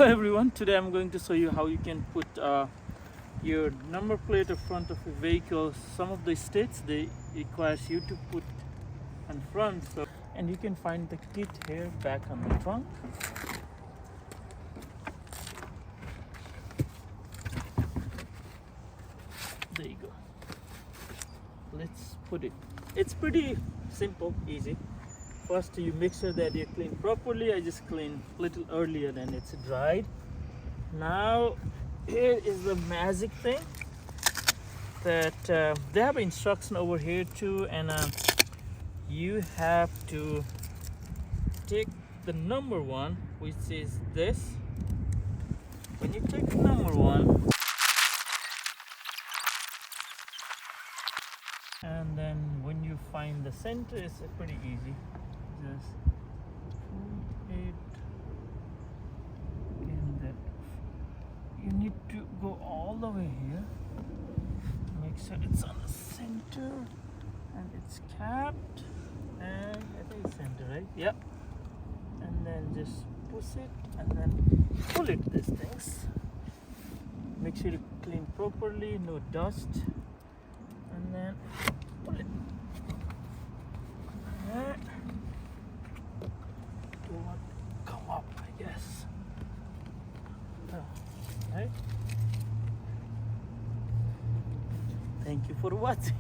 Hello everyone, today I'm going to show you how you can put your number plate in front of a vehicle. Some of the states they requires you to put in front, so and you can find the kit here back on the trunk. There you go. Let's put it. It's pretty simple, easy. First you make sure that you clean properly. I just cleaned a little earlier than it's dried. Now here is the magic thing that they have instruction over here too, and you have to take the number one, which is this. When you take number one, and then when you find the center, it's pretty easy. Just put it in that. You need to go all the way here. Make sure it's on the center and it's capped. And I think it's center, right? Yep. And then just push it and then pull it. These things. Make sure you clean properly, no dust. And then pull it. Do not come up, I guess. Right? Thank you for watching.